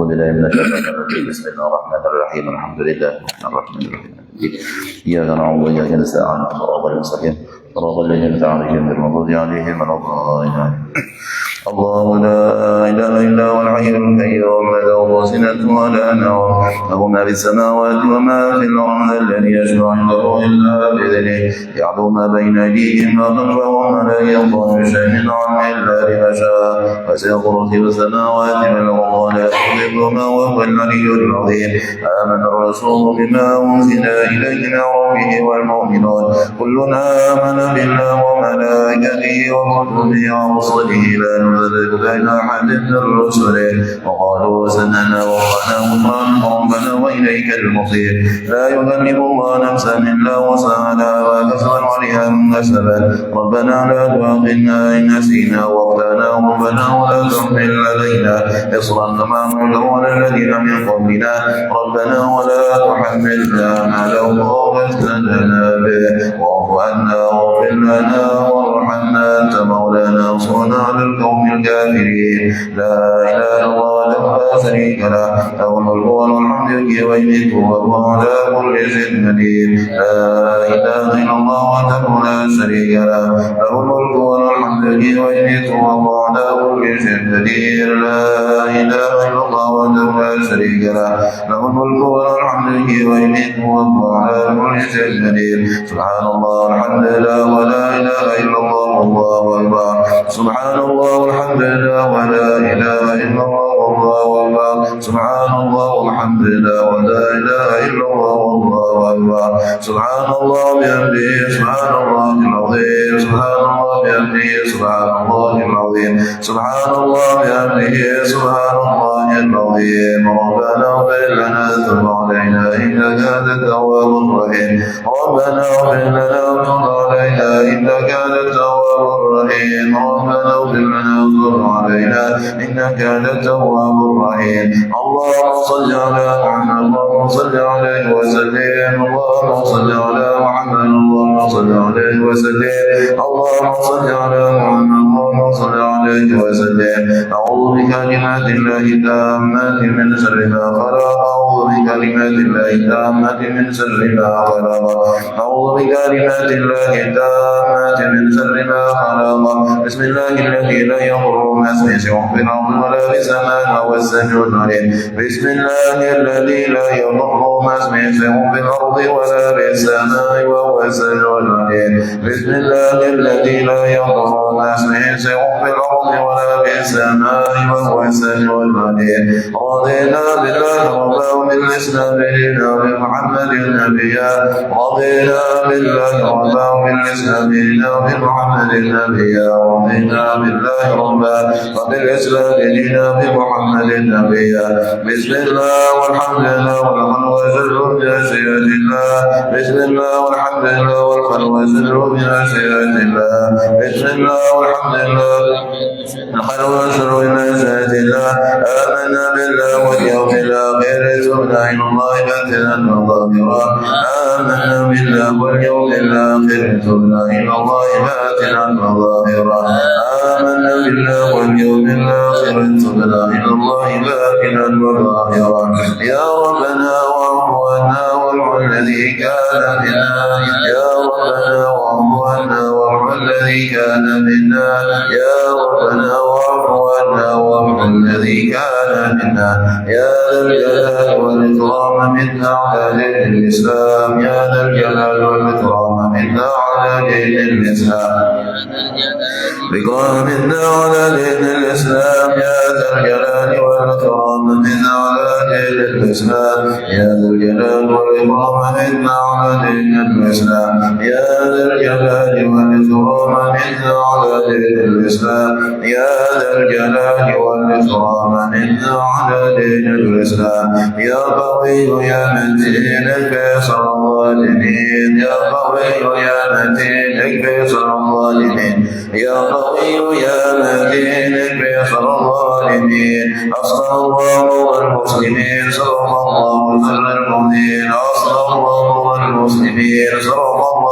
بالله من الشيطان الرجيم. بسم الله الرحمن الرحيم. الحمد لله الرحمن الرحيم. إياك نعبد وإياك نستعين صراط المستقيم صراط الذين أنعمت عليهم غير المغضوب عليهم ولا الضالين. الله لا إله إلا هو الحي القيوم له سنة ولا نوم له ما في السماوات وما في الأرض الذي يشفع عنده إلا بإذنه يعلم ما بين أيديهم وخلفهم ولا يحيطون بشيء عنه إلا بما شاء وسع كرسيه السماوات والأرض ولا يحيطهما وهو العلي العظيم. آمن الرسول بما أنزل إليه من ربه والمؤمنون كلنا آمن بالله وملائكته وكتبه ورسله لا نفرق بين أحد من رسله وقالوا سمعنا وأطعنا غفرانك ربنا وإليك المصير. لا يكلف الله نفسا إلا وسعها لها ما كسبت وعليها ما كسبت. ربنا لا تؤاخذنا إن نسينا وأخطأنا ربنا ولا تحمل علينا إصرا كما حملته على الذين من قبلنا ربنا ولا تحملنا ما لا طاقة لنا به واعف عنا واغفر لنا وارحمنا أنت مولانا انصرنا على القوم الكافرين. لا إله إلا الله لا شريك له له الملك والحمد يحيي ويميت وهو على كل شيء قدير. لا إله إلا الله وحده لا شريك له له الملك والحمد يحيي ويميت وهو على كل شيء قدير. لا إله إلا الله وحده لا شريك له له الملك والحمد يحيي ويميت وهو على كل شيء قدير. سبحان الله والحمد لله ولا إله إلا الله والله أكبر. سبحان الله والحمد لله ولا إله إلا الله والله أكبر. سبحان الله والحمد لله ولا إله إلا الله والله أكبر. سبحان الله بحمده سبحان الله العظيم. سبحان الله بحمده سبحان الله العظيم. سبحان الله بحمده سبحان الله العظيم. ربنا اغفر لنا وتب علينا إنك أنت التواب الرحيم. ربنا اغفر لنا وتب علينا إنك أنت التواب الرحيم. ربنا اغفر لنا وتب علينا إنك أنت التواب الرحيم. اللهم صل على محمد اللهم صل عليه وسلم. اللهم صل على محمد اللهم صل عليه وسلم. اللهم صل على محمد اللهم صل عليه وسلم. أعوذ بكلمات الله التامات من شر ما خلق. أعوذ بكلمات الله التامات من شر ما خلق. أعوذ بكلمات الله التامات من شر ما خلق. بسم الله الذي لا يضر مع اسمه شيء في الأرض ولا في السماء وهو السميع العليم. بسم الله الذي لا يضر مع اسمه شيء في الأرض ولا في السماء وهو السميع العليم. بسم الله الذي لا يضر مع اسمه شيء في الأرض ولا في السماء وهو السميع العليم. رضينا بالله ربا وبالإسلام دينا وبمحمد نبيا. رضينا بالله ربا وبالإسلام دينا وبمحمد نبيا. رضينا بالله ربا وبالإسلام دينا وبمحمد نبيا. بسم الله والحمد لله والحمد وزر بأسئلة الله. بسم الله والحمد لله والحمد وزر بأسئلة الله. بسم الله والحمد لله الخير وزر بأسئلة الله. آمنا بالله واليوم الآخر تبنا إلى الله باطنا وظاهرا. آمنا بالله واليوم الآخر تبنا إلى الله باطنا وظاهرا. آمنا بالله واليوم الآخر تبنا إلى الله باطنا وظاهرا. يا ربنا وعفونا والعفو الذي كان منا. يا ربنا وعفونا والعفو الذي كان منا. يا ربنا وعفونا والعفو الذي كان منا. يا ذا الجلال والإكرام منا على دين الإسلام. يا ذا الجلال والإكرام منا على دين الإسلام. بكرم منا على دين الإسلام. يا ذا الجلال والإكرام منا على دين الإسلام. يا ذا الجلال والإكرام منا على دين الإسلام. يا ذا الجلال والإكرام منا على دين الإسلام. يا ذا الجلال والإكرام منا على دين الإسلام. يا قوي يا متين كسر الظالمين. يا قوي يا متين كسر الظالمين. يا قوي يا متين كسر الظالمين. أصلى الله والمسلمين صدق الله سر المؤمنين. أصلى الله والمسلمين صدق الله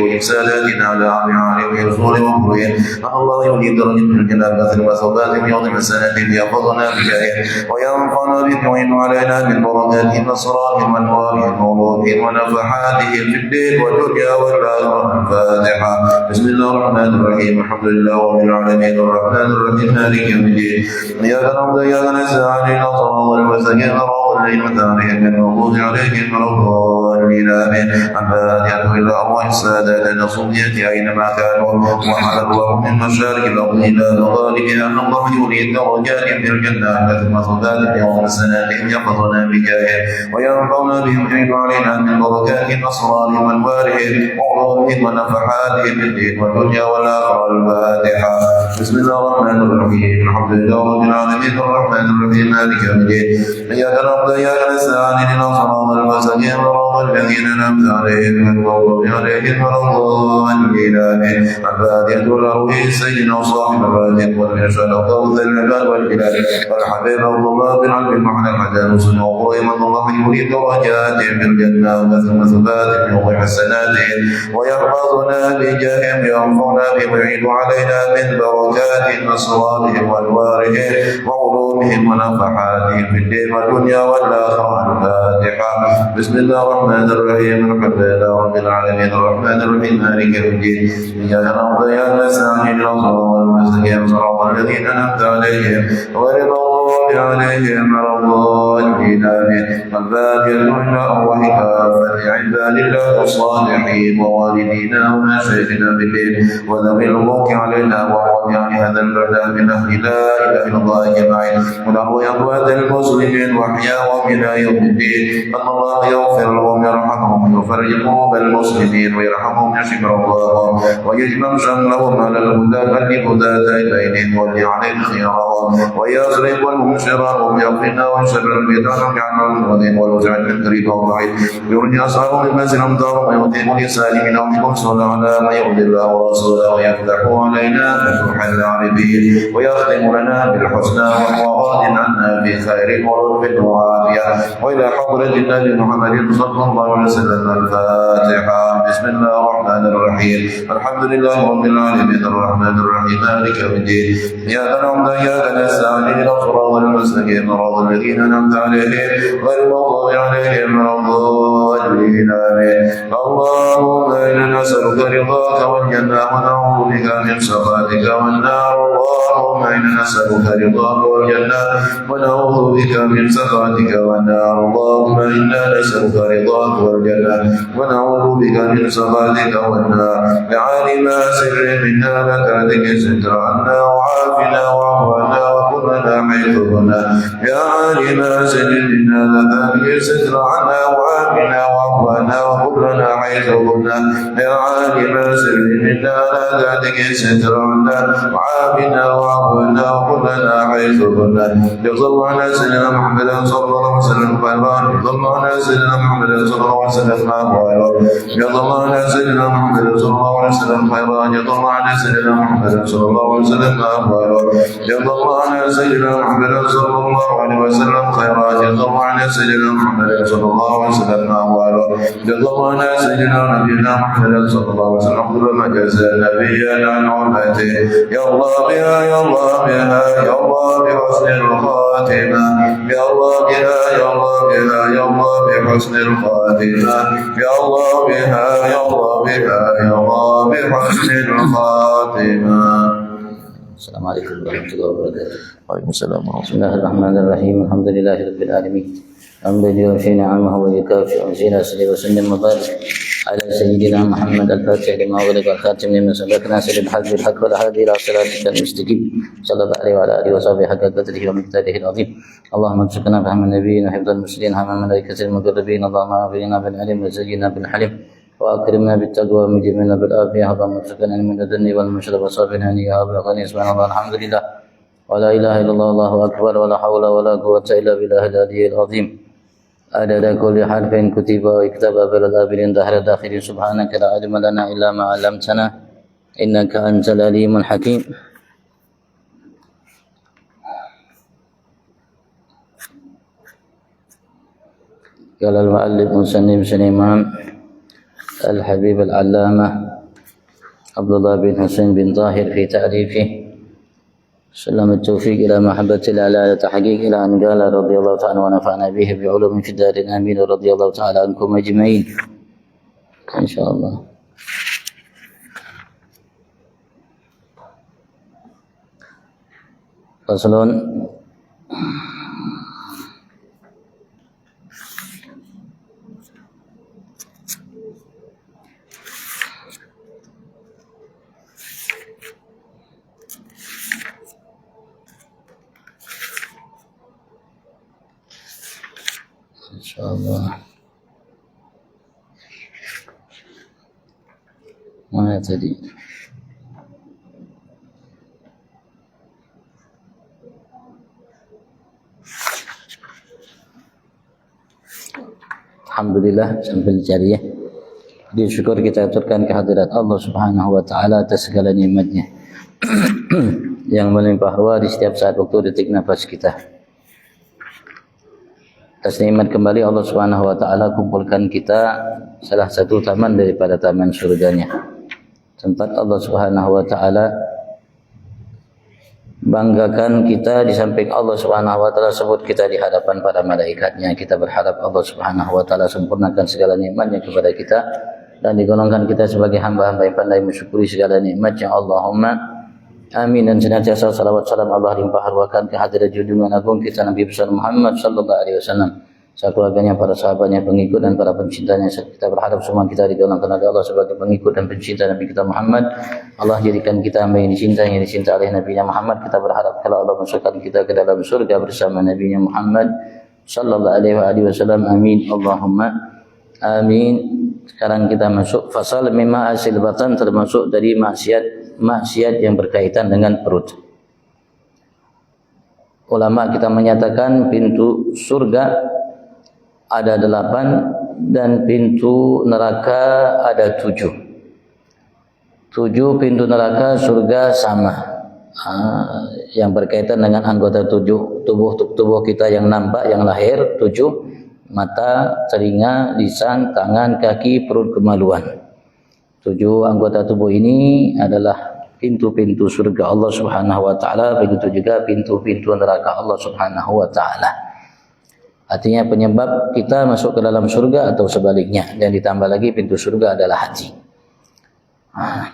وإفساداتنا على أعمالهم وصول وقوله الله يولي درجة من الجنة وثبات يوم السنة ليحفظنا بجاهه وينفعنا بك وإن علينا بالبركات نصرانهم وأنوارهم وروحهم ونفحاتهم في الدين والدنيا والآخرة. الفاتحة. بسم الله الرحمن الرحيم. الحمد لله رب العالمين الرحمن الرحيم مالك يوم الدين إياك نعبد وإياك نستعين اهدنا الصراط المستقيم صراط الذين أنعمت عليهم غير المغضوب عليهم ولا الضالين آمين. الفاتحة إلى أرواح السادة الصوفية أينما كانوا وحلوا من مشارق الأرض إلى مغاربها أن الله يريد درجات في الجنة ثم صفات يوم السنة يحفظنا بجاهه وينفعنا بهم يعين علينا من بركات أسرارهم وأنوارهم وعلومهم ونفحاتهم في الدين والدنيا والآخرة. الفاتحة. بسم الله الرحمن الرحيم. الحمد لله رب العالمين الرحمن الرحيم مالك يوم الدين إياك نعبد وإياك نستعين اهدنا الصراط المستقيم صراط الذين أنعمت عليهم غير المغضوب عليهم ولا الضالين آمين. الفاتحة لروح سيدنا وصاحب الفاتحة والمرشد وقوض العباد والبلاد والحبيب عبد الله بن عبد المحمد حسن وسن وقريم الله يريد درجاتهم في الجنة ثم ثبات يوم حسناتهم ويحفظنا بجاههم وينفعنا بهم ويعيد علينا من بركات أسرارهم وأنوارهم وعلومهم ونفحاتهم في الدين والدنيا والآخرة. الفاتحة. بسم الله الرحمن الرحيم. الحمد لله رب العالمين الرحمن الرحيم مالك يوم الدين إياك نعبد وإياك نستعين اهدنا الصراط المستقيم صراط الذين أنعمت عليهم غير المغضوب عليهم ولا الضالين آمين. الفاتحة إلى أرواح كافة عباد الله الصالحين ووالدينا ومشايخنا بالدين وذوي الحقوق علينا وأولياء هذا البلد من أهل لا إله إلا الله أجمعين ونحو أموات المسلمين وأحياء إلى يوم الدين أن الله يغفر لهم ويرحمهم ويفرج قلوب المسلمين ويرحمهم يشفي الله ويجمع شملهم على الهدى الذي هدى إليهم ويعلم خيرهم ويصرف المنشرهم ويغفرنا ويشفر البيتان ويعلم العظيم والوجع من قريب وبعيد يرجع أصحابهم المنزل أمطارهم ويؤتيهم لسالمين ومنكم صلى على ما يرضي الله ورسوله ويفتح علينا فتوح العارفين ويختم لنا بالحسنى وهو راض عنا بخير ولطف وعافية وإلى حضرة النبي محمد صلى الله عليه وسلم. الفاتحة. بسم الله الرحمن الرحيم. الحمد لله رب العالمين الرحمن الرحيم مالك يوم الدين إياك نعبد وإياك نستعين اهدنا الصراط المستقيم صراط الذين أنعمت عليهم غير المغضوب عليهم ولا الضالين آمين. اللهم إنا نسألك رضاك والجنة ونعوذ بك من سخطك والنار. اللهم إنا نسألك رضاك والجنة ونعوذ بك من سخطك والنار. اللهم إنا نسألك رضاك والجنة ونعوذ بك من سخطك والنار. بعالم سر منا لك ذكر عنا وعافنا وعافنا وكلنا حيث كنا. يا عالم سر منا لك ذكر عنا وعافنا وعافنا وكلنا حيث كنا. يا عالم سر منا لك ذكر عنا وعافنا وعافنا وكلنا حيث كنا. يرضى الله عن سيدنا محمد صلى الله عليه وسلم خيرا. يرضى الله عن سيدنا محمد صلى الله عليه وسلم خيرا. يرضى الله عن سيدنا محمد صلى الله عليه وسلم خيرا. يرضى الله عن سيدنا محمد صلى الله عليه وسلم خيرا. يرضى الله عن سيدنا محمد صلى الله عليه وسلم خيرا. يرضى الله عن سيدنا محمد صلى الله عليه وسلم خيرا. يرضى الله عن سيدنا نبينا محمد صلى الله عليه وسلم كل ما جزى نبينا عن امته. يا الله بها يا الله بها يا الله بحسن الخاتمه. يا الله بها يا الله بها يا الله بحسن الخاتمه. يا الله بها يا الله بها يا الله بحسن الخاتمه. السلام عليكم ورحمة الله وبركاته. وعليكم السلام ورحمة بسم الله الرحمن الرحيم. الحمد لله رب العالمين. حمدا يوفي نعمه ويكافئ مزيدا صلى وسلم وبارك على سيدنا محمد الفاتح لما أغلق والخاتم لما سبق ناصر الحق بالحق والهادي إلى صراطك المستقيم صلى الله عليه وعلى آله وصحبه حق قدره ومقداره العظيم. اللهم ارزقنا فهم النبيين وحفظ المرسلين هم الملائكة المقربين. اللهم اغفرنا بالعلم وزينا بالحلم وأكرمنا بالتقوى ومجرنا بالعافية. اللهم ارزقنا من الدني والمشرب وصافنا يا أبا الغني. سبحان الله الحمد لله ولا إله إلا الله الله أكبر ولا حول ولا قوة إلا بالله العلي العظيم. عدد كل حرف كتب ويكتب بالآبرين ظهر الداخلين. سبحانك لا علم لنا إلا ما علمتنا إنك أنت العليم الحكيم. قال المؤلف مسلم سليمان الحبيب العلامة عبد الله بن حسين بن طاهر في تأليفه سلم التوفيق إلى محبة الأعلى تحقيق إلى أن قال رضي الله تعالى ونفعنا به بعلوم في الدار آمين رضي الله تعالى عنكم أجمعين إن شاء الله. فصل InsyaAllah. Mana tadi? Alhamdulillah sambil dicari ya. Puji syukur kita aturkan kehadirat Allah Subhanahu wa taala atas segala nikmatnya yang melimpah ruah di setiap saat waktu detik nafas kita. Atas nikmat kembali Allah Subhanahu wa taala kumpulkan kita salah satu taman daripada taman surganya. Tempat Allah Subhanahu wa taala banggakan kita di samping Allah Subhanahu wa taala sebut kita di hadapan para malaikatnya. Kita berharap Allah Subhanahu wa taala sempurnakan segala nikmatnya kepada kita dan digolongkan kita sebagai hamba-hamba yang pandai mensyukuri segala nikmatnya. Allahumma amin. Dan senantiasa salawat salam Allah limpah ruahkan kehadirat junjungan agung kita Nabi besar Muhammad sallallahu alaihi wasallam, keluarganya, para sahabatnya, pengikut dan para pencintanya. Kita berharap semua kita digolongkan oleh Allah sebagai pengikut dan pencinta Nabi kita Muhammad. Allah jadikan kita yang dicinta, yang dicinta oleh Nabi Muhammad. Kita berharap kalau Allah masukkan kita ke dalam surga bersama Nabi Muhammad sallallahu alaihi wasallam. Amin. Allahumma amin. Sekarang kita masuk fasal mimma asil batan, termasuk dari maksiat yang berkaitan dengan perut. Ulama kita menyatakan pintu surga ada 8 dan pintu neraka ada 7. 7 pintu neraka, surga sama. Yang berkaitan dengan anggota tubuh kita yang nampak, yang lahir 7. Mata, telinga, lisan, tangan, kaki, perut, kemaluan. 7 anggota tubuh ini adalah pintu-pintu surga Allah Subhanahu wa taala, begitu juga pintu-pintu neraka Allah Subhanahu wa taala. Artinya penyebab kita masuk ke dalam surga atau sebaliknya. Dan ditambah lagi pintu surga adalah haji.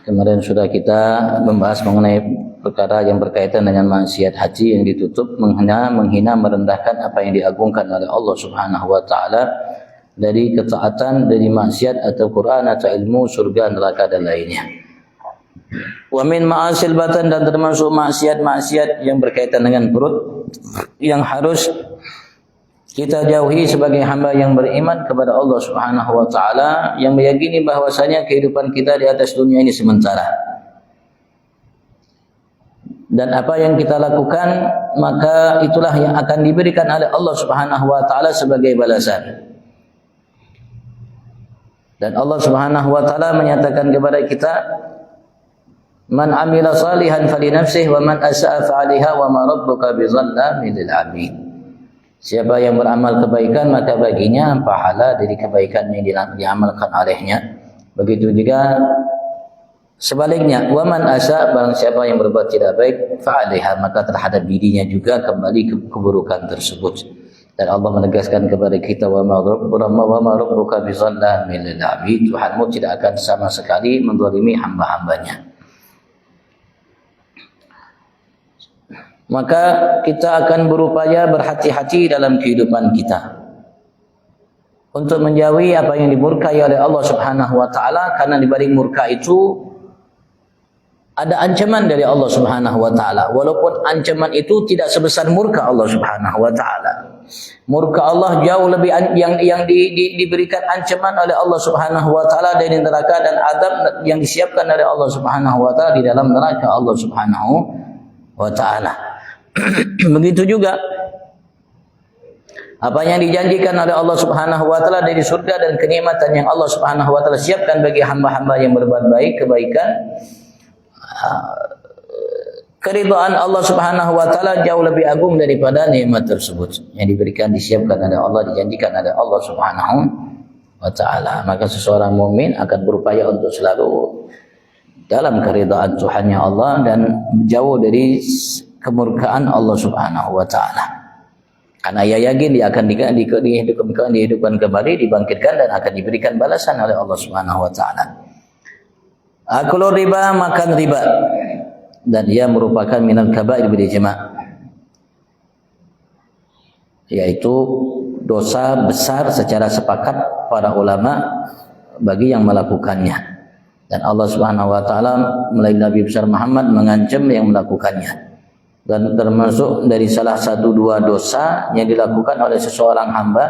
Kemarin sudah kita membahas mengenai perkara yang berkaitan dengan maksiat haji yang ditutup, menghina, merendahkan apa yang diagungkan oleh Allah Subhanahu wa taala dari ketaatan, dari maksiat atau Quran atau ilmu, surga, neraka dan lainnya. Wa min ma'asil batan, dan termasuk maksiat-maksiat yang berkaitan dengan perut yang harus kita jauhi sebagai hamba yang beriman kepada Allah Subhanahu wa taala, yang meyakini bahwasanya kehidupan kita di atas dunia ini sementara. Dan apa yang kita lakukan maka itulah yang akan diberikan oleh Allah Subhanahu wa taala sebagai balasan. Dan Allah Subhanahu wa taala menyatakan kepada kita, man amila salihan falinafsihi wa man asa'a fa'alaiha wa ma rabbuka bizallamin lil 'abid. Siapa yang beramal kebaikan maka baginya pahala dari kebaikan yang diamalkan olehnya. Begitu juga sebaliknya, wa man asa, barang siapa yang berbuat tidak baik, fa'alaiha, maka terhadap dirinya juga kembali ke keburukan tersebut. Dan Allah menegaskan kepada kita, wa ma rabbuka bizallamin lil 'abid, Tuhanmu tidak akan sama sekali menzalimi hamba-hambanya. Maka kita akan berupaya berhati-hati dalam kehidupan kita untuk menjauhi apa yang dimurkai oleh Allah Subhanahu wa taala, karena di balik murka itu ada ancaman dari Allah Subhanahu wa taala, walaupun ancaman itu tidak sebesar murka Allah Subhanahu wa taala. Murka Allah jauh lebih yang diberikan ancaman oleh Allah Subhanahu wa taala dari neraka dan azab yang disiapkan oleh Allah Subhanahu wa taala di dalam neraka Allah Subhanahu wa taala. Begitu juga apa yang dijanjikan oleh Allah Subhanahu wa taala dari surga dan kenikmatan yang Allah Subhanahu wa taala siapkan bagi hamba-hamba yang berbuat baik, kebaikan. Keridhaan Allah Subhanahu wa taala jauh lebih agung daripada nikmat tersebut yang diberikan, disiapkan oleh Allah, dijanjikan oleh Allah Subhanahu wa ta'ala. Maka seseorang mukmin akan berupaya untuk selalu dalam keridhaan Tuhannya Allah dan jauh dari kemurkaan Allah Subhanahu wa ta'ala. Karena ia yakin dia akan dihidupkan kembali, dibangkitkan dan akan diberikan balasan oleh Allah Subhanahu wa ta'ala. Akulu riba, makan riba, dan ia merupakan minal kabair bil ijma', yaitu dosa besar secara sepakat para ulama bagi yang melakukannya. Dan Allah Subhanahu wa ta'ala melalui Nabi besar Muhammad mengancam yang melakukannya. Dan termasuk dari salah satu dua dosa yang dilakukan oleh seseorang hamba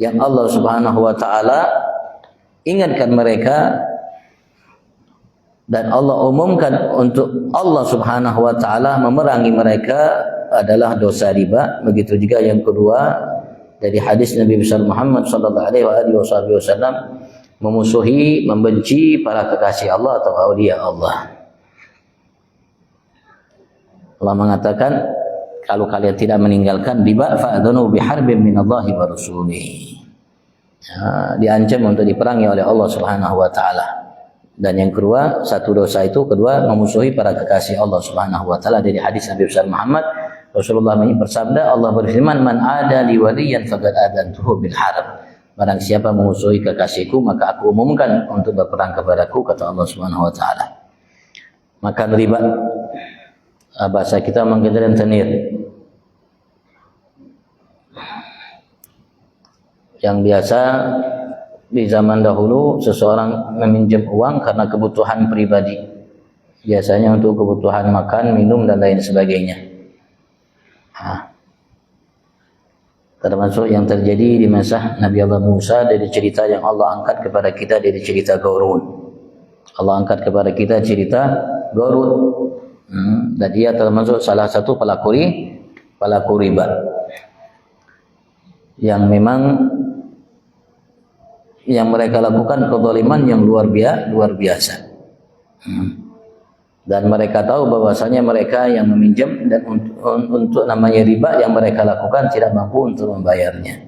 yang Allah Subhanahu wa ta'ala ingatkan mereka dan Allah umumkan untuk Allah Subhanahu wa ta'ala memerangi mereka adalah dosa riba. Begitu juga yang kedua dari hadis Nabi besar Muhammad sallallahu alaihi wasallam, memusuhi, membenci para kekasih Allah atau aulia Allah. Allah mengatakan, kalau kalian tidak meninggalkan riba, fa'adhanu biharbin minallahi wa rasulih. Diancam untuk diperangi oleh Allah Subhanahu wa ta'ala. Dan yang kedua, satu dosa itu kedua memusuhi para kekasih Allah Subhanahu wa ta'ala. Dari hadis Nabi besar Muhammad, Rasulullah bersabda, Allah berfirman, man ada li waliyan faqad adantuhu bil harb. Barang siapa memusuhi kekasihku, maka aku umumkan untuk berperang kepadaku, kata Allah Subhanahu wa ta'ala. Makan riba, bahasa kita mengatakan tenir, yang biasa di zaman dahulu seseorang meminjam uang karena kebutuhan pribadi, biasanya untuk kebutuhan makan, minum dan lain sebagainya. Termasuk yang terjadi di masa Nabi Allah Musa dari cerita yang Allah angkat kepada kita dari cerita Qarun. Allah angkat kepada kita cerita Qarun, dan dia termasuk salah satu pelaku riba yang memang yang mereka lakukan kezaliman yang luar biasa. Dan mereka tahu bahwasanya mereka yang meminjam dan untuk namanya riba yang mereka lakukan tidak mampu untuk membayarnya.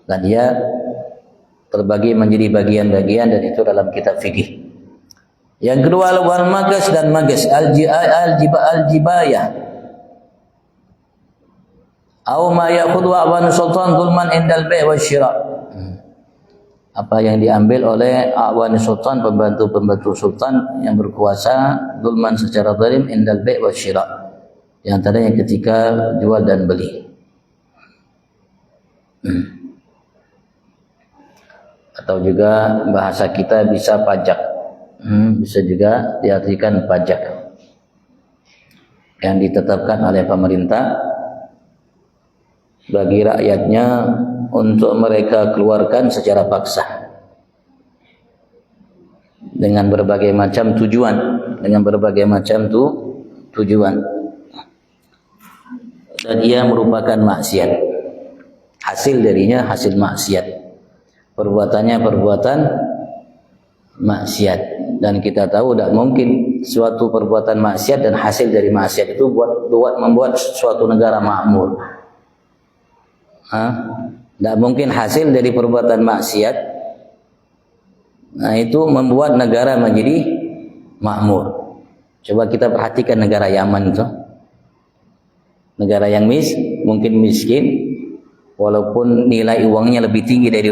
Dan dia terbagi menjadi bagian-bagian, dan itu dalam kitab fikih. Yang kedua, wal magas dan magas, al-jibayah. Au ma ya'khudhu awan sultan zulman indal bai' wasyira. Apa yang diambil oleh awan sultan, pembantu-pembantu sultan yang berkuasa, zulman secara zalim, indal bai' wasyira, yang tadinya ketika jual dan beli. Atau juga bahasa kita bisa pajak, bisa juga diartikan pajak yang ditetapkan oleh pemerintah bagi rakyatnya untuk mereka keluarkan secara paksa dengan berbagai macam tujuan, dan ia merupakan maksiat. Hasil darinya hasil maksiat, perbuatannya perbuatan maksiat. Dan kita tahu tidak mungkin suatu perbuatan maksiat dan hasil dari maksiat itu membuat suatu negara makmur. Tidak mungkin hasil dari perbuatan maksiat itu membuat negara menjadi makmur. Coba kita perhatikan negara Yaman itu, negara yang mungkin miskin, walaupun nilai uangnya lebih tinggi dari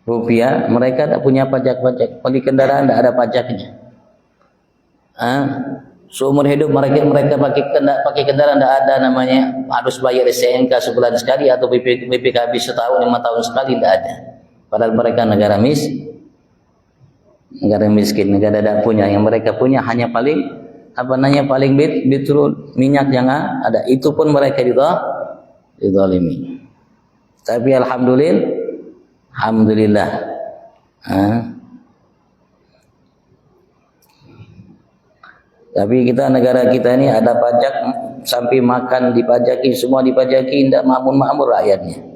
rupiah, mereka tak punya pajak. Bagi kendaraan tidak ada pajaknya. Seumur hidup mereka pakai kendaraan tidak ada namanya harus bayar STNK sebulan sekali atau BPKB setahun 5 tahun sekali, tidak ada. Padahal mereka negara miskin, negara tidak punya. Yang mereka punya hanya paling betul minyak yang ada, itu pun mereka dizalimi. Tapi alhamdulillah, tapi negara kita ini ada pajak, sampai makan dipajaki, semua dipajaki, tidak makmur rakyatnya.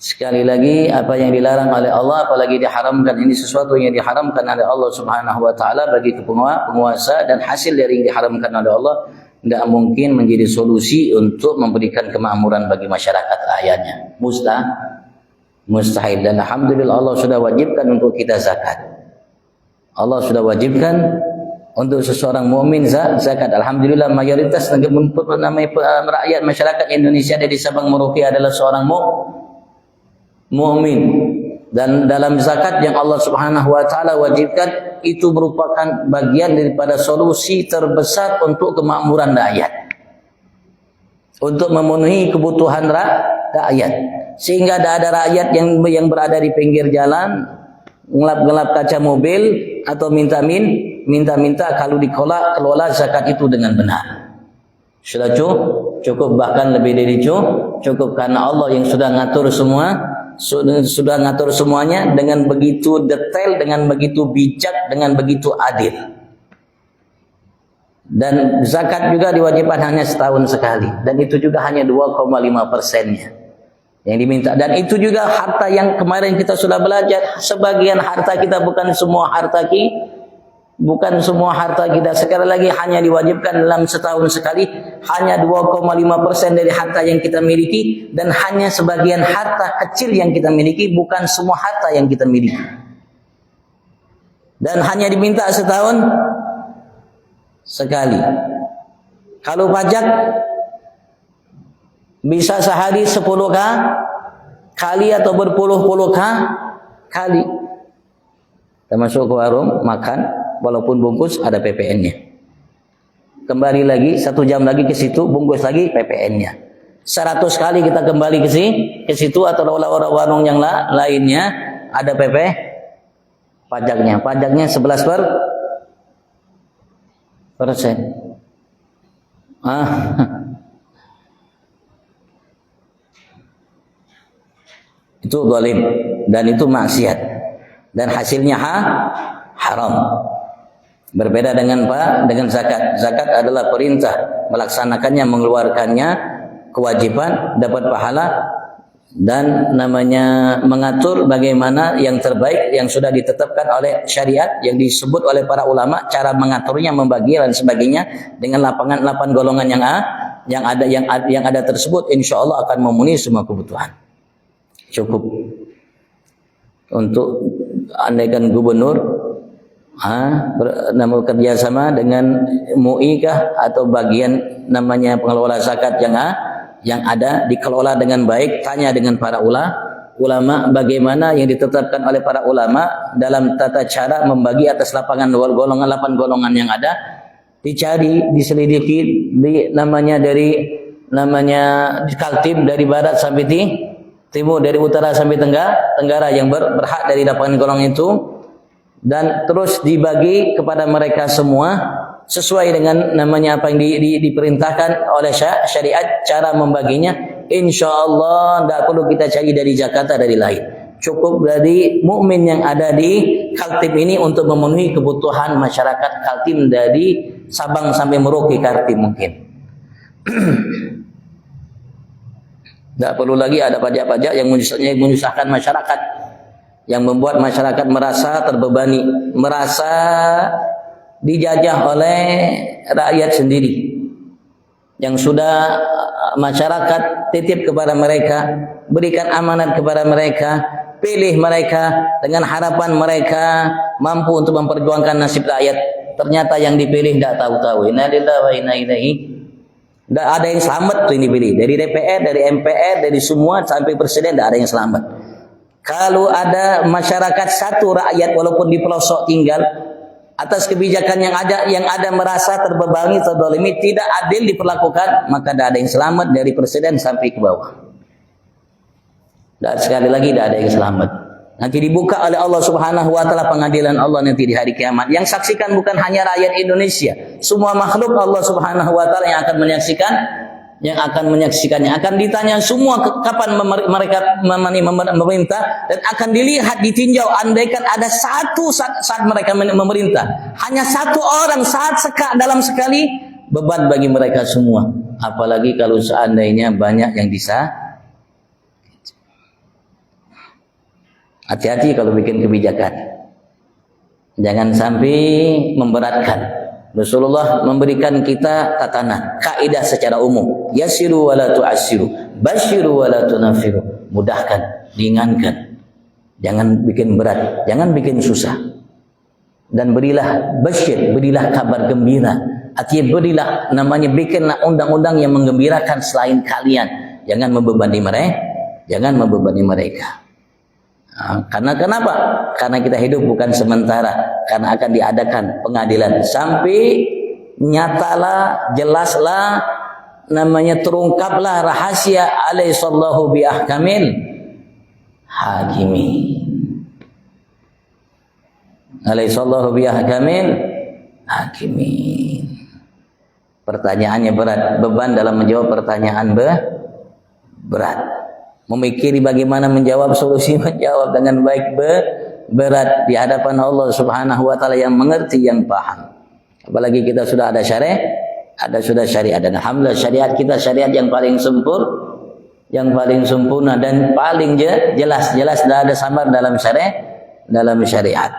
Sekali lagi, apa yang dilarang oleh Allah apalagi diharamkan, ini sesuatu yang diharamkan oleh Allah Subhanahu wa taala bagi penguasa, dan hasil dari yang diharamkan oleh Allah tidak mungkin menjadi solusi untuk memberikan kemakmuran bagi masyarakat rakyatnya. Mustahil. Dan alhamdulillah Allah sudah wajibkan untuk kita zakat. Allah sudah wajibkan untuk seseorang mukmin zakat. Alhamdulillah mayoritas rakyat masyarakat Indonesia dari Sabang Merauke adalah seorang mukmin, dan dalam zakat yang Allah Subhanahu wa taala wajibkan itu merupakan bagian daripada solusi terbesar untuk kemakmuran rakyat, untuk memenuhi kebutuhan rakyat, sehingga ada rakyat yang berada di pinggir jalan ngelap-ngelap kaca mobil atau minta kalau dikelola zakat itu dengan benar. Sudah cukup, bahkan lebih dari cukup, karena Allah yang sudah ngatur semuanya dengan begitu detail, dengan begitu bijak, dengan begitu adil. Dan zakat juga diwajibkan hanya setahun sekali, dan itu juga hanya 2,5%-nya yang diminta. Dan itu juga harta yang kemarin kita sudah belajar, sebagian harta kita, bukan semua harta kita. Sekali lagi, hanya diwajibkan dalam setahun sekali, hanya 2,5% dari harta yang kita miliki, dan hanya sebagian harta kecil yang kita miliki, bukan semua harta yang kita miliki. Dan hanya diminta setahun sekali. Kalau pajak bisa sehari 10 kali atau berpuluh-puluh kali. Kita masuk ke warung makan, walaupun bungkus ada PPN-nya. Kembali lagi 1 jam lagi ke situ, bungkus lagi PPN-nya. 100 kali kita kembali ke situ, atau warung yang lainnya ada pajaknya. Pajaknya 11%. Itu zalim, dan itu maksiat, dan hasilnya haram. Berbeda dengan zakat. Zakat adalah perintah, melaksanakannya, mengeluarkannya, kewajiban, dapat pahala, dan namanya mengatur bagaimana yang terbaik yang sudah ditetapkan oleh syariat, yang disebut oleh para ulama, cara mengaturnya, membagi dan sebagainya, dengan 8 golongan yang ada tersebut, insya Allah akan memenuhi semua kebutuhan. Cukup untuk andaikan gubernur bekerja sama dengan MUI kah, atau bagian namanya pengelola zakat yang ada dikelola dengan baik, tanya dengan para ulama bagaimana yang ditetapkan oleh para ulama dalam tata cara membagi atas 8 golongan yang ada, dicari, diselidiki, dari Kaltim, dari barat sampai timur, dari utara sampai tenggara yang berhak dari 8 golongan itu, dan terus dibagi kepada mereka semua sesuai dengan apa yang diperintahkan oleh syariat cara membaginya. Insya Allah tidak perlu kita cari dari Jakarta, dari lain. Cukup dari mukmin yang ada di Kaltim ini untuk memenuhi kebutuhan masyarakat Kaltim, dari Sabang sampai Merauke Kaltim mungkin. Tidak perlu lagi ada pajak-pajak yang menyusahkan masyarakat, yang membuat masyarakat merasa terbebani, merasa dijajah oleh rakyat sendiri, yang sudah masyarakat titip kepada mereka, berikan amanat kepada mereka, pilih mereka dengan harapan mereka mampu untuk memperjuangkan nasib rakyat. Ternyata yang dipilih tidak tahu-tahu. Inna lillahi wa inna ilaihi. Tidak ada yang selamat tuh yang dipilih, dari DPR, dari MPR, dari semua sampai presiden, tidak ada yang selamat. Kalau ada masyarakat satu rakyat walaupun di pelosok tinggal atas kebijakan yang ada merasa terbebani, terzalimi, tidak adil diperlakukan, maka tidak ada yang selamat dari presiden sampai ke bawah. Dan sekali lagi tidak ada yang selamat. Nanti dibuka oleh Allah Subhanahu wa taala pengadilan Allah nanti di hari kiamat. Yang saksikan bukan hanya rakyat Indonesia, semua makhluk Allah Subhanahu wa taala yang akan menyaksikannya, akan ditanya semua kapan mereka memerintah, dan akan dilihat, ditinjau, andaikan ada satu saat mereka memerintah, hanya satu orang dalam sekali, beban bagi mereka semua. Apalagi kalau seandainya banyak yang Hati-hati kalau bikin kebijakan. Jangan sampai memberatkan. Rasulullah memberikan kita tatanan, kaidah secara umum. Yassiru wa la tu'assiru, basyiru wa la tunafiru. Mudahkan, ringankan. Jangan bikin berat, jangan bikin susah. Dan berilah basyir, berilah kabar gembira. Artinya berilah, namanya bikinlah undang-undang yang menggembirakan selain kalian. Jangan membebani mereka, jangan membebani mereka. Karena kenapa? Karena kita hidup bukan sementara, karena akan diadakan pengadilan sampai nyatalah, jelaslah, namanya terungkaplah rahasia alaihissallahu bi ahkamil hakimin. Alaihissallahu bi ahkamil hakimin. Pertanyaannya berat, beban dalam menjawab pertanyaan berat. Memikiri bagaimana menjawab, solusi menjawab dengan baik berat di hadapan Allah Subhanahu wa taala yang mengerti, yang paham. Apalagi kita sudah ada syariat, sudah syariat, dan alhamdulillah syariat kita syariat yang paling sempurna dan paling jelas tidak ada samar dalam syariat.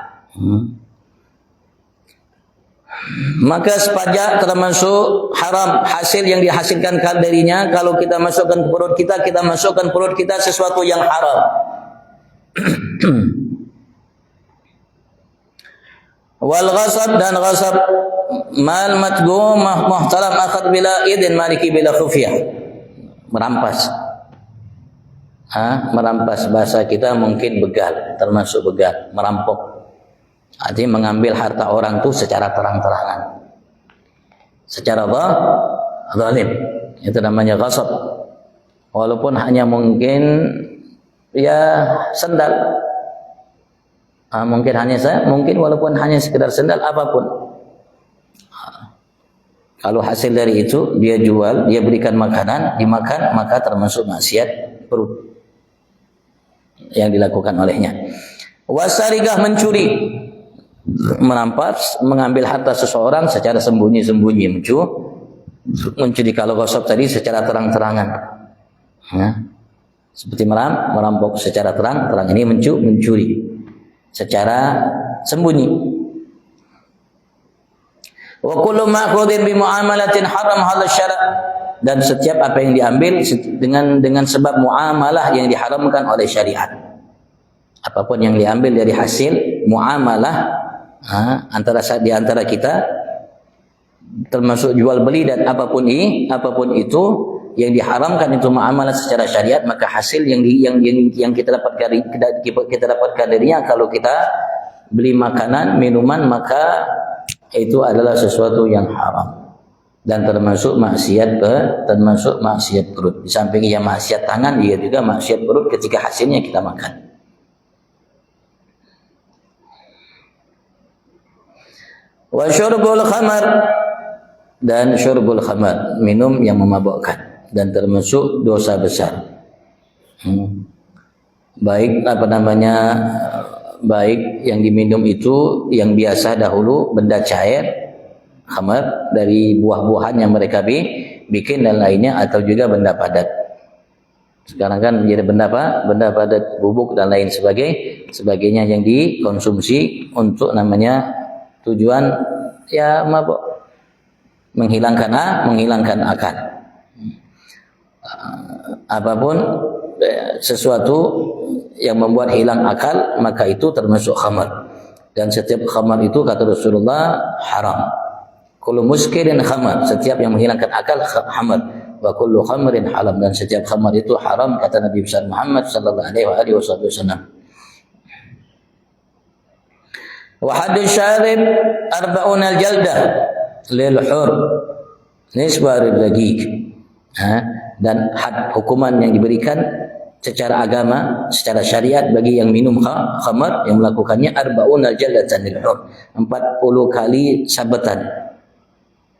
Maka pajak termasuk haram, hasil yang dihasilkan darinya kalau kita masukkan ke perut kita, kita masukkan perut kita sesuatu yang haram. Wal ghasab, dan ghasab mal matgum muhtaram akhad bila idin maliki bila khufiyah. Merampas. Merampas, bahasa kita mungkin begal, termasuk begal, merampok. Artinya mengambil harta orang itu secara terang-terangan, secara zalim. Itu namanya ghasab. Walaupun hanya mungkin ya sendal, mungkin walaupun hanya sekedar sendal, apapun. Kalau hasil dari itu dia jual, dia berikan makanan, dimakan, maka termasuk maksiat perut yang dilakukan olehnya. Wasarigah, mencuri, merampas, mengambil harta seseorang secara sembunyi-sembunyi, mencuri. Kalau ghasab tadi secara terang-terangan, seperti merampok secara terang-terang. Ini mencuri secara sembunyi. Wa kullu ma'khudhin bi muamalatin haram hal syara', dan setiap apa yang diambil dengan sebab muamalah yang diharamkan oleh syariat. Apapun yang diambil dari hasil muamalah di antara kita, termasuk jual beli dan apapun itu yang diharamkan itu muamalah secara syariat, maka hasil yang kita dapatkan darinya kalau kita beli makanan, minuman, maka itu adalah sesuatu yang haram dan termasuk maksiat perut. Di samping yang maksiat tangan, dia juga maksiat perut ketika hasilnya kita makan. Wa syurbul khamar, dan syurbul khamar, minum yang memabukkan, dan termasuk dosa besar. Baik yang diminum itu yang biasa dahulu benda cair, khamar, dari buah-buahan yang mereka bikin dan lainnya, atau juga benda padat. Sekarang kan menjadi benda padat, bubuk dan lain sebagainya yang dikonsumsi untuk namanya tujuan ya mabuk, menghilangkan akal. Apapun sesuatu yang membuat hilang akal, maka itu termasuk khamar. Dan setiap khamar itu kata Rasulullah haram. Kullu muskirin khamar, setiap yang menghilangkan akal khamar. Wa kullu khamrin haram, dan setiap khamar itu haram kata Nabi besar Muhammad sallallahu alaihi wasallam. Wa hadd syarib 40 jaldah lil hur nisbah lil-daqiq. Dan had, hukuman yang diberikan secara agama, secara syariat bagi yang minum khamar, yang melakukannya 40 jaldatan lil hur, 40 kali sabetan,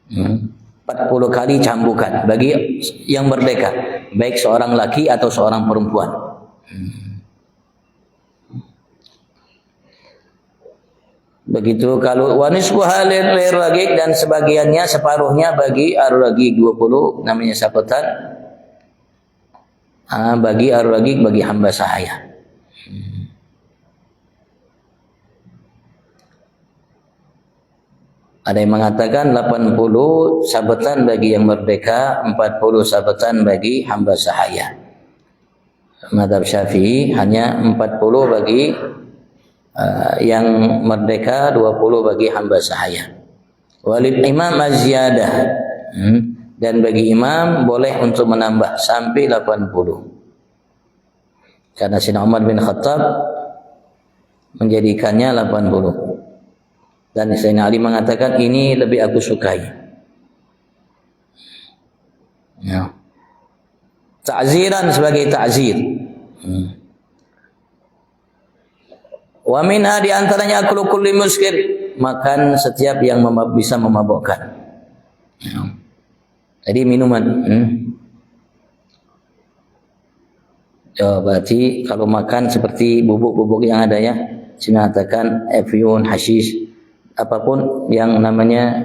40 kali cambukan bagi yang merdeka, baik seorang laki atau seorang perempuan. Begitu kalau wanisbu halir ragiq, dan sebagiannya, separuhnya bagi ar-ragiq, 20 namanya sabetan, bagi ar-ragiq, bagi hamba sahaya. Ada yang mengatakan 80 sabatan bagi yang merdeka, 40 sabatan bagi hamba sahaya. Mazhab Syafi'i hanya 40 bagi yang merdeka, 20 bagi hamba sahaya. Walil imam az-ziyadah. Dan bagi imam boleh untuk menambah sampai 80. Karena Sayyidina Umar bin Khattab menjadikannya 80. Dan Sayyidina Ali mengatakan ini lebih aku sukai. Ya. Ta'ziran sebagai ta'zir. Wa minha di antaranya aklu kulli muskir, makan setiap yang bisa memabukkan. Ya. Jadi minuman. Ya, berarti kalau makan seperti bubuk-bubuk yang ada ya, mengatakan efyun, hashish, apapun yang namanya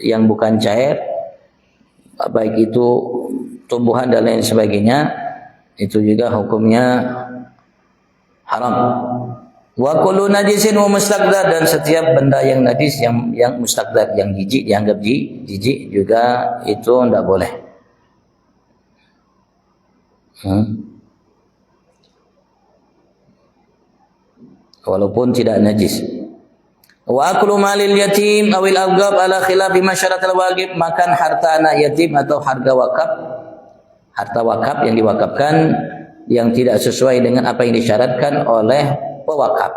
yang bukan cair, baik itu tumbuhan dan lain sebagainya, itu juga hukumnya haram. Wa kullu najisin wa mustaqdar, dan setiap benda yang najis yang mustaqdar, yang jijik, dianggap jijik juga itu tidak boleh. Walaupun tidak najis. Wa aklu malil yatim awil awgab ala khilafi masyaratil wajib, makan harta anak yatim atau harta wakaf yang diwakafkan yang tidak sesuai dengan apa yang disyaratkan oleh pewakaf.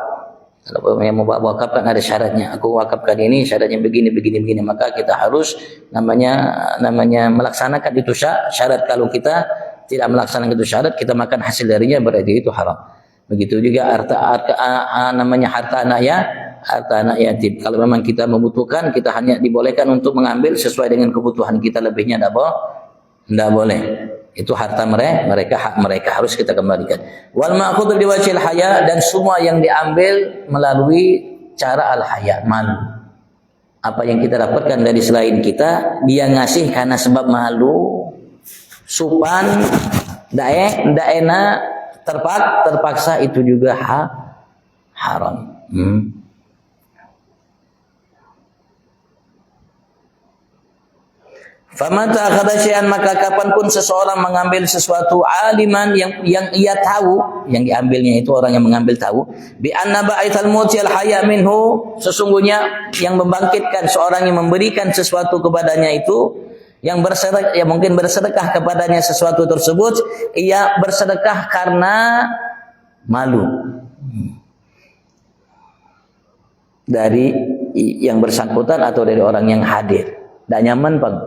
Kalau yang mewakafkan ada syaratnya, aku wakafkan ini syaratnya begini, maka kita harus namanya melaksanakan itu syarat. Kalau kita tidak melaksanakan itu syarat, kita makan hasil darinya, berarti itu haram. Begitu juga harta anak yatim. Kalau memang kita membutuhkan, kita hanya dibolehkan untuk mengambil sesuai dengan kebutuhan kita, lebihnya tidak boleh. Itu harta mereka, hak mereka, harus kita kembalikan. Wal ma'khudhu biwajhil haya, dan semua yang diambil melalui cara al-haya, malu. Apa yang kita dapatkan dari selain kita, dia ngasih karena sebab malu, supan, ndak enak, terpaksa, itu juga haram. Famata akhadha syai'an, maka kapanpun seseorang mengambil sesuatu, aliman yang ia tahu, yang diambilnya itu orang yang mengambil tahu, bi anna ba'ithal mutil haya minhu, sesungguhnya yang membangkitkan seorang yang memberikan sesuatu kepadanya itu, yang bersedekah, ya mungkin bersedekah kepadanya sesuatu tersebut, ia bersedekah karena malu dari yang bersangkutan atau dari orang yang hadir, tidak nyaman Bang.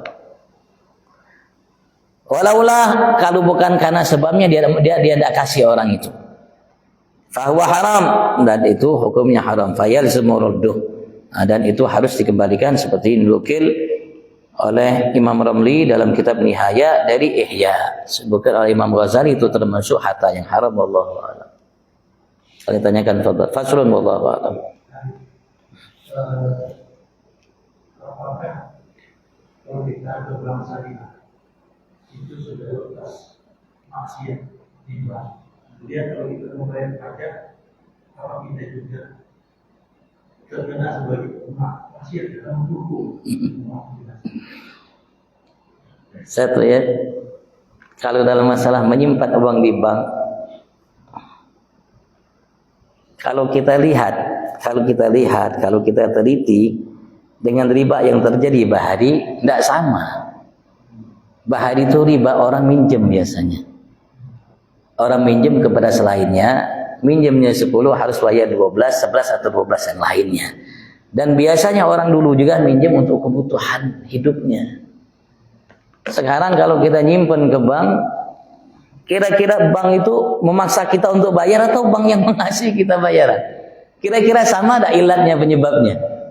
Walaulah, kalau bukan karena sebabnya dia tidak kasih orang itu, fahuwa haram, dan itu hukumnya haram. Fayalzimu radduh, dan itu harus dikembalikan seperti dinukil oleh Imam Ramli dalam kitab Nihaya dari Ihya. Sebutkan oleh Imam Ghazali, itu termasuk harta yang haram. Wallahu a'lam. Kalau ditanyakan fadhal, faslun wallahu a'lam. Apakah kalau kita berbulan syariah itu sudah lepas maksiat riba? Kemudian kalau kita membayar pajak, kalau kita juga terkena sebagai maksiat dalam hukum. Satu ya, kalau dalam masalah menyimpan uang di bank, kalau kita lihat, kalau kita teliti dengan riba yang terjadi bahari, tidak sama. Bahari itu riba orang minjem biasanya. Orang minjem kepada selainnya, minjemnya 10 harus bayar 12, 11 atau 12 yang lainnya. Dan biasanya orang dulu juga minjem untuk kebutuhan hidupnya. Sekarang kalau kita nyimpen ke bank, kira-kira bank itu memaksa kita untuk bayar atau bank yang mengasih kita bayaran? Kira-kira sama ada ilatnya, penyebabnya?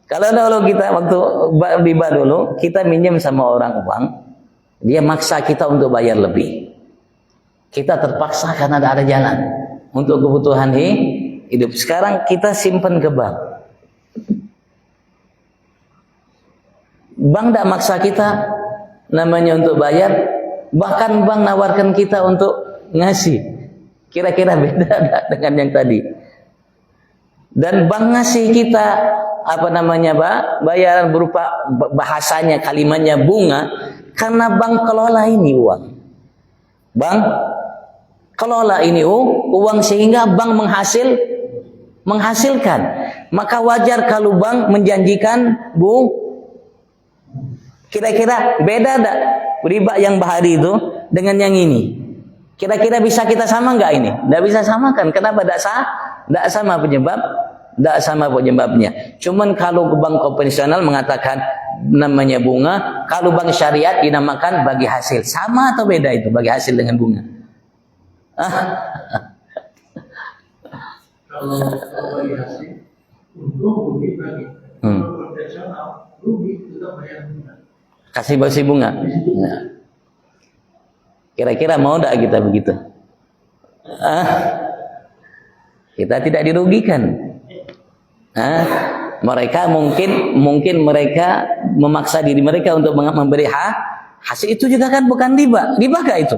Kalau kita waktu riba dulu, kita minjem sama orang uang, dia maksa kita untuk bayar lebih. Kita terpaksa karena ada jalan untuk kebutuhan hidup. Sekarang kita simpan ke bank. Bank tidak maksa kita namanya untuk bayar, bahkan bank nawarkan kita untuk ngasih. Kira-kira beda dengan yang tadi. Dan bank ngasih kita apa namanya, bayaran berupa bahasanya, kalimatnya bunga, karena bank kelola ini uang. Bank kelola ini uang sehingga bank menghasilkan. Maka wajar kalau bank menjanjikan kira-kira beda tak riba yang bahari itu dengan yang ini? Kira-kira bisa kita sama nggak ini? Nggak bisa samakan. Kenapa nggak sama penyebab? Nggak sama penyebabnya. Cuman kalau bank konvensional mengatakan namanya bunga, kalau bank syariat dinamakan bagi hasil. Sama atau beda itu bagi hasil dengan bunga? Kalau bagi hasil, untung rugi bagi. Kalau konvensional, rugi tetap bayar bunga. Kasih bunga. Nah. Kira-kira mau tidak kita begitu? Kita tidak dirugikan. Mereka mungkin mereka memaksa diri mereka untuk memberi hasil, itu juga kan bukan riba. Riba kah itu?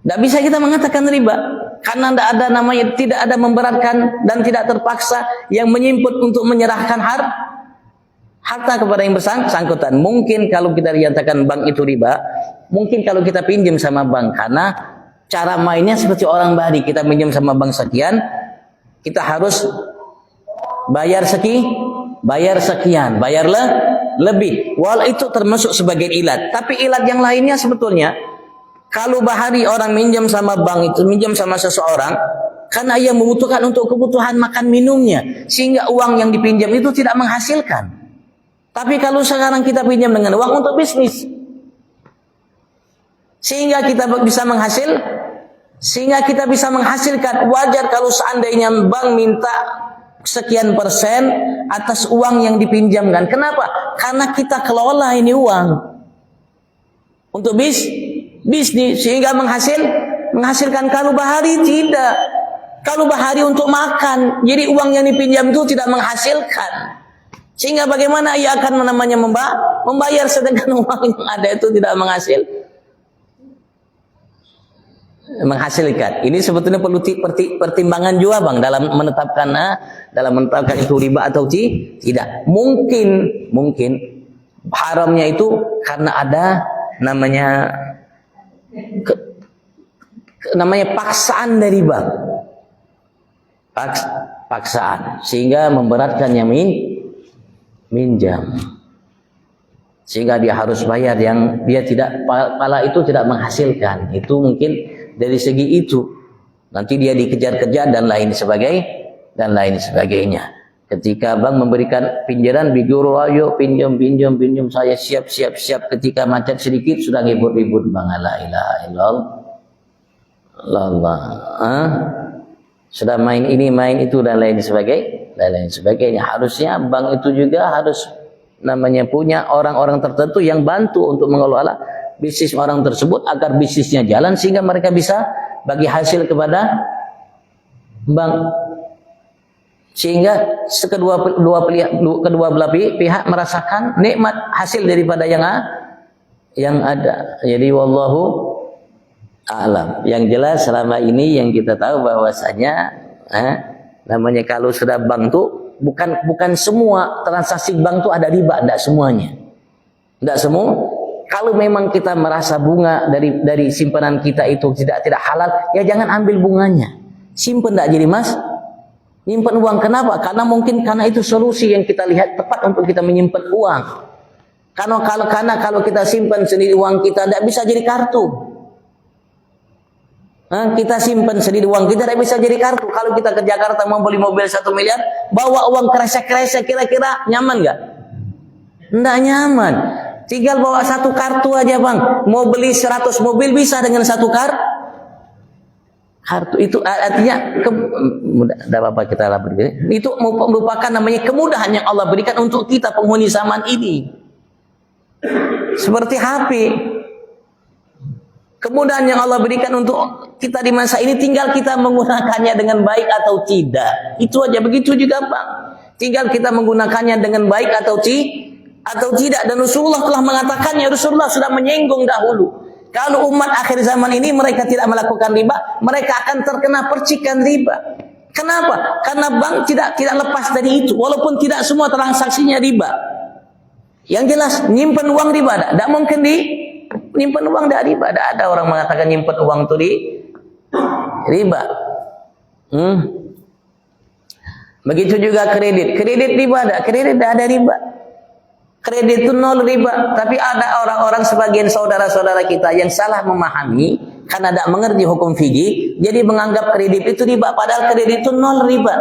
Tidak bisa kita mengatakan riba karena tidak ada memberatkan dan tidak terpaksa yang menyimput untuk menyerahkan harta kepada yang bersangkutan. Mungkin kalau kita dinyatakan bank itu riba, mungkin kalau kita pinjam sama bank, karena cara mainnya seperti orang Bali, kita pinjam sama bank sekian, kita harus bayar sekian, lebih. Wal itu termasuk sebagai ilat. Tapi ilat yang lainnya sebetulnya, kalau bahari orang minjam sama bank itu, minjam sama seseorang, karena ia membutuhkan untuk kebutuhan makan minumnya, sehingga uang yang dipinjam itu tidak menghasilkan. Tapi kalau sekarang kita pinjam dengan uang untuk bisnis, sehingga kita bisa menghasilkan, wajar kalau seandainya bank minta sekian persen atas uang yang dipinjamkan. Kenapa? Karena kita kelola ini uang untuk bisnis, sehingga menghasilkan. Kalau bahari tidak. Kalau bahari untuk makan, jadi uang yang dipinjam itu tidak menghasilkan. Sehingga bagaimana ia akan membayar sedangkan uang yang ada itu tidak menghasilkan. Ini sebetulnya perlu pertimbangan juga bang dalam menetapkan itu riba atau tidak. Mungkin haramnya itu karena ada namanya paksaan dari bank, paksaan, sehingga memberatkan yang minjam, sehingga dia harus bayar yang dia tidak, pala itu tidak menghasilkan. Itu mungkin dari segi itu nanti dia dikejar-kejar dan lain sebagainya. Ketika bank memberikan pinjaman, biguru ayo pinjam, saya siap. Ketika macet sedikit sudah ribut bang, la ilaha illallah, sudah main ini main itu dan lain sebagainya. Harusnya bank itu juga harus punya orang-orang tertentu yang bantu untuk mengelola bisnis orang tersebut agar bisnisnya jalan, sehingga mereka bisa bagi hasil kepada bank, sehingga kedua belah pihak merasakan nikmat hasil daripada yang ada. Jadi wallahu a'lam. Yang jelas selama ini yang kita tahu bahwasanya kalau sudah bank tuh bukan semua transaksi bank tuh ada riba, enggak semuanya. Enggak semua. Kalau memang kita merasa bunga dari simpanan kita itu tidak halal, ya jangan ambil bunganya. Simpen enggak jadi mas. Nyimpan uang, kenapa? Karena itu solusi yang kita lihat tepat untuk kita menyimpan uang. Karena kalau kita simpan sendiri uang kita tidak bisa jadi kartu. Kita simpan sendiri uang kita tidak bisa jadi kartu. Kalau kita ke Jakarta mau beli mobil 1 miliar, bawa uang kresek-kresek, kira-kira nyaman nggak? Nggak nyaman. Tinggal bawa 1 kartu aja bang. Mau beli 100 mobil bisa dengan 1 kartu. Itu artinya itu merupakan namanya kemudahan yang Allah berikan untuk kita penghuni zaman ini. Seperti HP. Kemudahan yang Allah berikan untuk kita di masa ini, tinggal kita menggunakannya dengan baik atau tidak. Itu aja. Begitu juga bang. Tinggal kita menggunakannya dengan baik atau tidak. Dan Rasulullah telah mengatakannya. Rasulullah sudah menyinggung dahulu. Kalau umat akhir zaman ini mereka tidak melakukan riba, mereka akan terkena percikan riba. Kenapa? Karena bank tidak lepas dari itu, walaupun tidak semua transaksinya riba. Yang jelas nyimpen uang riba, tidak mungkin nyimpen uang tidak riba. Tidak ada orang mengatakan nyimpen uang itu di riba. Begitu juga kredit riba ada, kredit tidak ada riba. Kredit itu nol riba, tapi ada orang-orang sebagian saudara-saudara kita yang salah memahami karena tidak mengerti hukum fikih, jadi menganggap kredit itu riba, padahal kredit itu nol riba.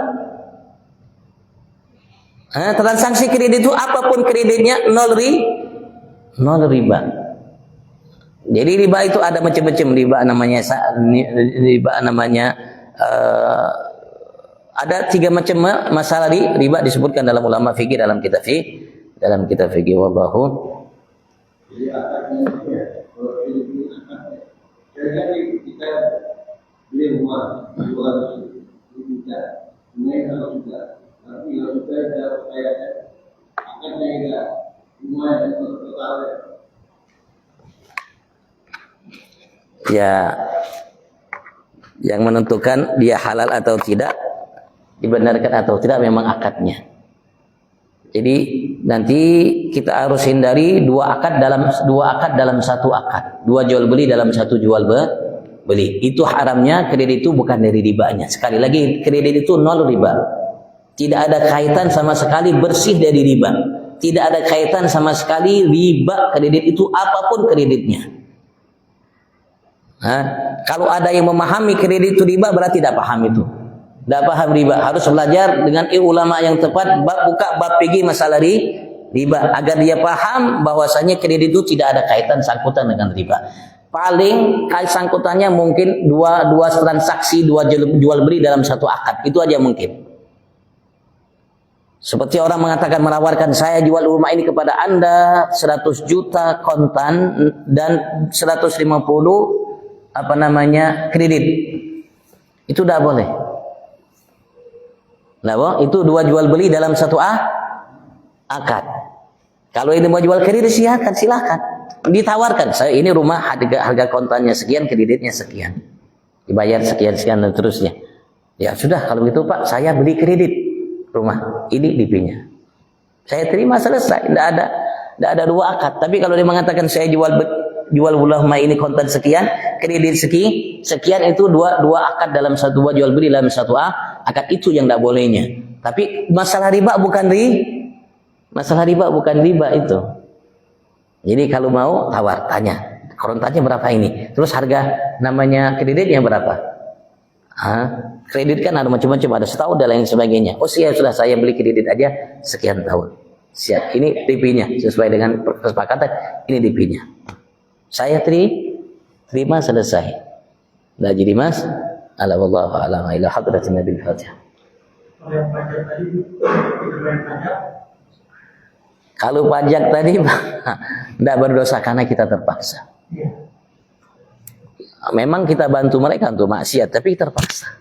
Transaksi kredit itu apapun kreditnya nol riba. Jadi riba itu ada macam-macam riba namanya ada 3 macam masalah riba disebutkan dalam ulama fikih dalam kitab fikih wallahu. Jadi akadnya kalau ini akadnya. Jadi kita beli rumah 200 juta, naik kalau sudah, tapi kalau sudah saya akadnya enggak rumah yang total. Ya, yang menentukan dia halal atau tidak, dibenarkan atau tidak memang akadnya. Jadi nanti kita harus hindari dua akad dalam satu akad, dua jual beli dalam satu jual beli. Itu haramnya kredit itu bukan dari ribanya. Sekali lagi kredit itu nol riba. Tidak ada kaitan sama sekali bersih dari riba. Tidak ada kaitan sama sekali riba kredit itu apapun kreditnya. Kalau ada yang memahami kredit itu riba berarti tidak paham itu. Tidak paham riba, harus belajar dengan ulama yang tepat, buka bab fikih masalah riba agar dia paham bahwasanya kredit itu tidak ada kaitan sangkutan dengan riba. Paling kait sangkutannya mungkin dua transaksi, dua jual beli dalam satu akad, itu aja mungkin. Seperti orang mengatakan menawarkan saya jual rumah ini kepada Anda 100 juta kontan dan 150 kredit. Itu tidak boleh. Nah, itu dua jual beli dalam satu akad. Kalau ini mau jual kredit silakan. Ditawarkan, saya ini rumah harga kontannya sekian, kreditnya sekian. Dibayar sekian dan terusnya. Ya sudah, kalau gitu Pak, saya beli kredit rumah. Ini DP-nya. Saya terima selesai, tidak ada dua akad. Tapi kalau dia mengatakan saya jual rumah ini kontan sekian, kredit sekian itu dua akad dalam satu, dua jual beli dalam satu akad, itu yang tidak bolehnya. Tapi masalah riba bukan riba itu. Jadi kalau mau tanya kontannya berapa ini, terus harga namanya kreditnya berapa. Kredit kan ada macam-macam, ada setahun dan lain sebagainya. Oh siap, sudah saya beli kredit aja sekian tahun. Siap, ini DP-nya sesuai dengan kesepakatan, ini DP-nya. Saya terima selesai. Dah jadi mas. Ala wallahu a'lam ila hadratin Nabil Fatihah. Kalau pajak tadi tidak berdosa karena kita terpaksa. Memang kita bantu mereka untuk maksiat, tapi terpaksa.